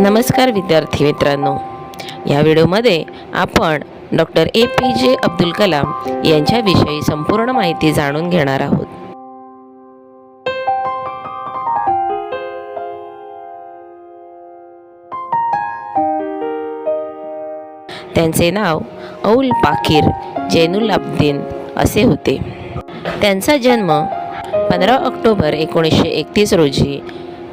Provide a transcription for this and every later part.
नमस्कार विद्यार्थी मित्रांनो, या व्हिडिओमध्ये आपण डॉक्टर APJ अब्दुल कलाम यांच्याविषयी संपूर्ण माहिती जाणून घेणार आहोत. त्यांचे नाव औल पाकीर जैनुलाब्दीन असे होते. त्यांचा जन्म 15 ऑक्टोबर 1931 रोजी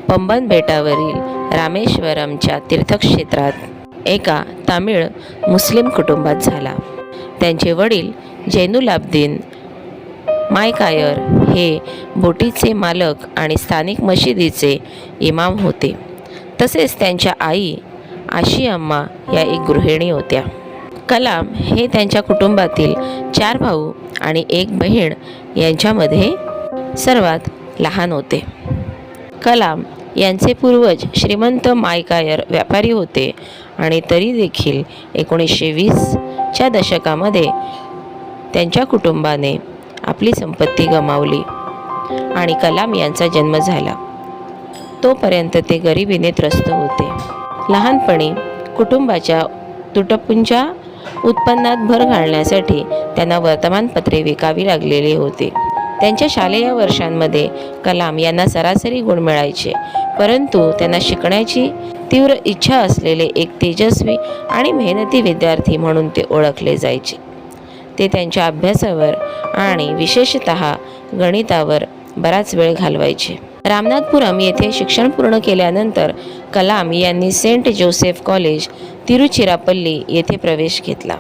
पंबन बेटावरील रामेश्वरमच्या तीर्थक्षेत्रात एका तामिळ मुस्लिम कुटुंबात झाला. त्यांचे वडील जैनुलाब्दीन मायकायर हे बोटीचे मालक आणि स्थानिक मशिदीचे इमाम होते. तसेच त्यांच्या आई आशिअम्मा या एक गृहिणी होत्या. कलाम हे त्यांच्या कुटुंबातील 4 भाऊ आणि 1 बहीण यांच्यामध्ये सर्वात लहान होते. कलाम यांचे पूर्वज श्रीमंत मायकायर व्यापारी होते आणि तरी देखील 1920च्या दशकामध्ये त्यांच्या कुटुंबाने आपली संपत्ती गमावली आणि कलाम यांचा जन्म झाला. तोपर्यंत ते गरिबीने त्रस्त होते. लहानपणी कुटुंबाच्या तुटपुंज्या उत्पन्नात भर घालण्यासाठी त्यांना वर्तमानपत्रे विकावी लागलेली होती. त्यांच्या शालेय वर्षांमध्ये कलाम यांना सरासरी गुण मिळायचे, परंतु त्यांना शिकण्याची तीव्र इच्छा असलेले एक तेजस्वी आणि मेहनती विद्यार्थी म्हणून ते ओळखले जायचे. ते त्यांच्या अभ्यासावर आणि विशेषतः गणितावर बराच वेळ घालवायचे. रामनाथपुरम येथे शिक्षण पूर्ण केल्यानंतर कलाम यांनी सेंट जोसेफ कॉलेज तिरुचिरापल्ली येथे प्रवेश घेतला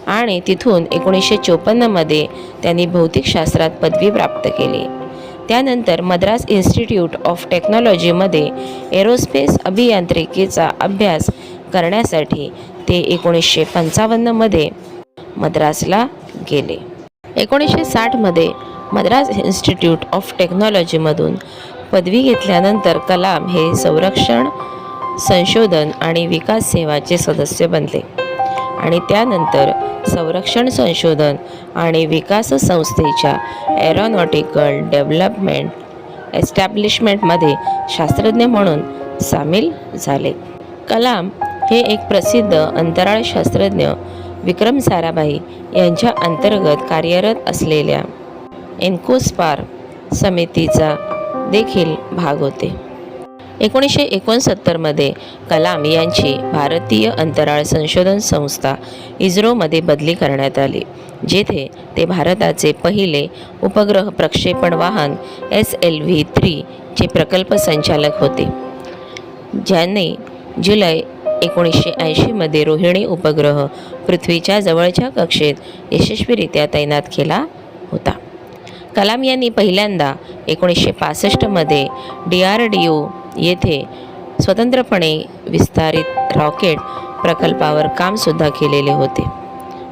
आणि तिथून 1954मध्ये त्यांनी भौतिकशास्त्रात पदवी प्राप्त केली. त्यानंतर मद्रास इन्स्टिट्यूट ऑफ टेक्नॉलॉजीमध्ये एरोस्पेस अभियांत्रिकीचा अभ्यास करण्यासाठी ते 1955मध्ये मद्रासला गेले. 1960मध्ये मद्रास इन्स्टिट्यूट ऑफ टेक्नॉलॉजीमधून पदवी घेतल्यानंतर कलाम हे संरक्षण संशोधन आणि विकास सेवाचे सदस्य बनले आणि त्यानंतर संरक्षण संशोधन आणि विकास संस्थेच्या एरोनॉटिकल डेव्हलपमेंट एस्टॅब्लिशमेंटमध्ये शास्त्रज्ञ म्हणून सामील झाले. कलाम हे एक प्रसिद्ध अंतराळ शास्त्रज्ञ विक्रम साराभाई यांच्या अंतर्गत कार्यरत असलेल्या एन्कोस्पार समितीचा देखील भाग होते. 1969मध्ये कलाम यांची भारतीय अंतराळ संशोधन संस्था इस्रोमध्ये बदली करण्यात आली, जेथे ते भारताचे पहिले उपग्रह प्रक्षेपण वाहन SLV-3 चे प्रकल्प संचालक होते, ज्यांनी जुलै 1980मध्ये रोहिणी उपग्रह पृथ्वीच्या जवळच्या कक्षेत यशस्वीरित्या तैनात केला होता. कलाम यांनी पहिल्यांदा 1965मध्ये DRDO येथे स्वतंत्रपणे विस्तारित रॉकेट प्रकल्पावर कामसुद्धा केलेले होते.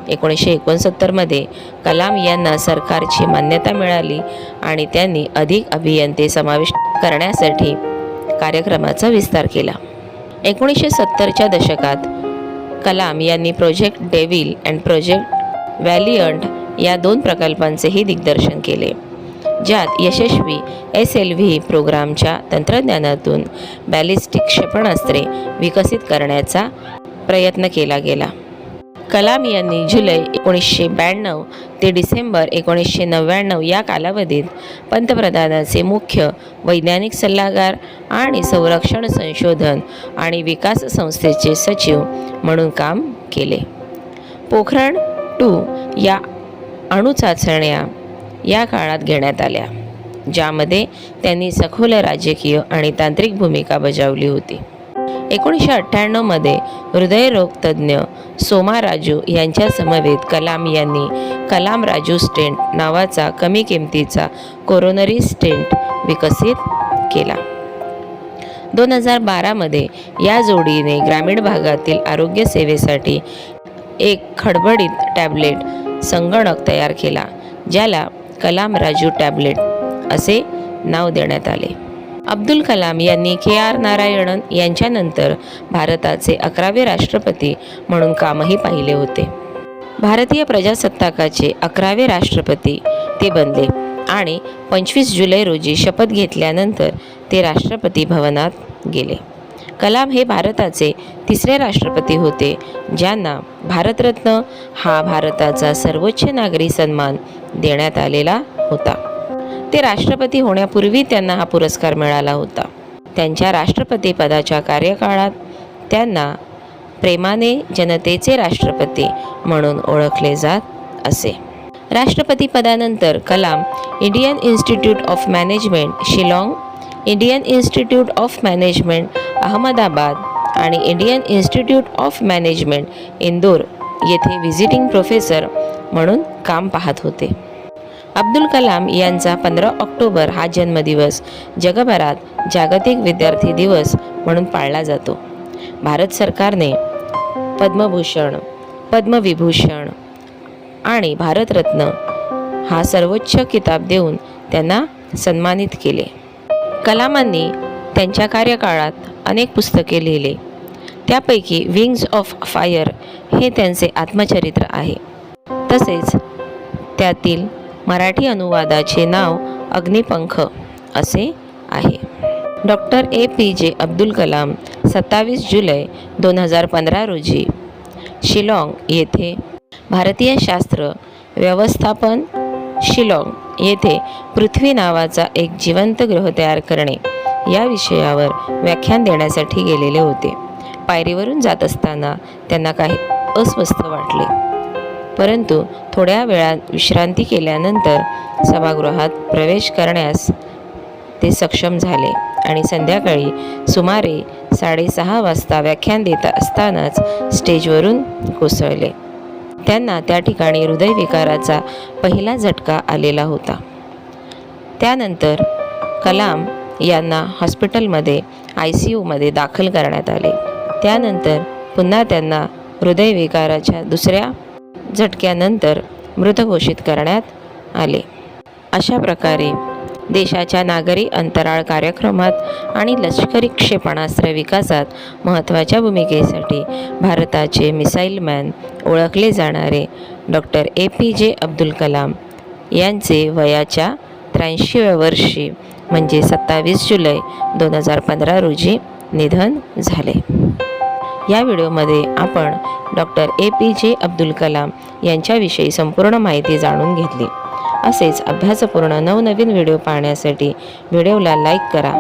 1969मध्ये कलाम यांना सरकारची मान्यता मिळाली आणि त्यांनी अधिक अभियंते समाविष्ट करण्यासाठी कार्यक्रमाचा विस्तार केला. 1970च्या दशकात कलाम यांनी प्रोजेक्ट डेव्हिल अँड प्रोजेक्ट व्हॅलियंट या 2 प्रकल्पांचेही दिग्दर्शन केले, ज्यात यशस्वी SLV प्रोग्रामच्या तंत्रज्ञानातून बॅलिस्टिक क्षेपणास्त्रे विकसित करण्याचा प्रयत्न केला गेला. कलाम यांनी जुलै 1992 ते डिसेंबर 1999 या कालावधीत पंतप्रधानांचे मुख्य वैज्ञानिक सल्लागार आणि संरक्षण संशोधन आणि विकास संस्थेचे सचिव म्हणून काम केले. पोखरण 2 या अणुचाचण्या या काळात घेण्यात आल्या, ज्यामध्ये त्यांनी सखोल राजकीय आणि तांत्रिक भूमिका बजावली होती. 1998मध्ये हृदयरोग तज्ज्ञ सोमा राजू यांच्या समवेत कलाम यांनी कलाम राजू स्टेंट नावाचा कमी किमतीचा कोरोनरी स्टेंट विकसित केला. 2012मध्ये या जोडीने ग्रामीण भागातील आरोग्य सेवेसाठी एक खडबडीत टॅबलेट संगणक तयार केला, ज्याला कलाम राजू टॅबलेट असे नाव देण्यात आले. अब्दुल कलाम यांनी KR नारायणन यांच्यानंतर भारताचे 11वे राष्ट्रपती म्हणून कामही पाहिले होते. भारतीय प्रजासत्ताकाचे 11वे राष्ट्रपती ते बनले आणि 25 जुलै रोजी शपथ घेतल्यानंतर ते राष्ट्रपती भवनात गेले. कलाम हे भारताचे तिसरे राष्ट्रपती होते ज्यांना भारतरत्न हा भारताचा सर्वोच्च नागरी सन्मान देण्यात आलेला होता. ते राष्ट्रपती होण्यापूर्वी त्यांना हा पुरस्कार मिळाला होता. त्यांच्या राष्ट्रपती पदाच्या कार्यकाळात त्यांना प्रेमाने जनतेचे राष्ट्रपती म्हणून ओळखले जात असे. राष्ट्रपती पदानंतर Kalam Indian Institute of Management Shillong, Indian Institute of Management Ahmedabad आणि Indian Institute of Management Indore येथे व्हिजिटिंग प्रोफेसर म्हणून काम पाहत होते. अब्दुल कलाम यांचा 15 ऑक्टोबर हा जन्मदिवस जगभरात जागतिक विद्यार्थी दिवस म्हणून पाळला जातो. भारत सरकारने पद्मभूषण, पद्मविभूषण आणि भारतरत्न हा सर्वोच्च किताब देऊन त्यांना सन्मानित केले. कलामांनी त्यांच्या कार्यकाळात अनेक पुस्तके लिहिली. त्यापैकी विंग्ज ऑफ फायर हे त्यांचे आत्मचरित्र आहे. तसेच त्यातील मराठी अनुवादाचे नाव अग्निपंख असे आहे. डॉक्टर APJ अब्दुल कलाम 27 जुलै 2015 रोजी शिलाँग येथे भारतीय शास्त्र व्यवस्थापन शिलाँग येथे पृथ्वी नावाचा एक जिवंत ग्रह तयार करणे या विषयावर व्याख्यान देण्यासाठी गेलेले होते. पायरीवरून जात असताना त्यांना काही अस्वस्थ वाटले, परंतु थोड्या वेळात विश्रांती केल्यानंतर सभागृहात प्रवेश करण्यास ते सक्षम झाले आणि संध्याकाळी सुमारे 6:30 वाजता व्याख्यान देत असतानाच स्टेजवरून कोसळले. त्यांना त्या ठिकाणी हृदयविकाराचा पहिला झटका आलेला होता. त्यानंतर कलाम यांना हॉस्पिटलमध्ये ICUमध्ये दाखल करण्यात आले. त्यानंतर पुन्हा त्यांना हृदयविकाराच्या दुसऱ्या झटक्यानंतर मृत घोषित करण्यात आले. अशा प्रकारे देशाच्या नागरी अंतराळ कार्यक्रमात आणि लष्करी क्षेपणास्त्र विकासात महत्त्वाच्या भूमिकेसाठी भारताचे मिसाईल मॅन ओळखले जाणारे डॉक्टर APJ अब्दुल कलाम यांचे वयाच्या 83व्या वर्षी म्हणजे 27 जुलै 2015 रोजी निधन झाले. या व्हिडिओमध्ये आपण डॉक्टर APJ अब्दुल कलाम यांच्याविषयी संपूर्ण माहिती जाणून घेतली. असेच अभ्यासपूर्ण नवनवीन व्हिडिओ पाहण्यासाठी व्हिडिओला लाईक करा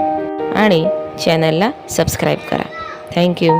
आणि चॅनलला सबस्क्राईब करा. थँक्यू.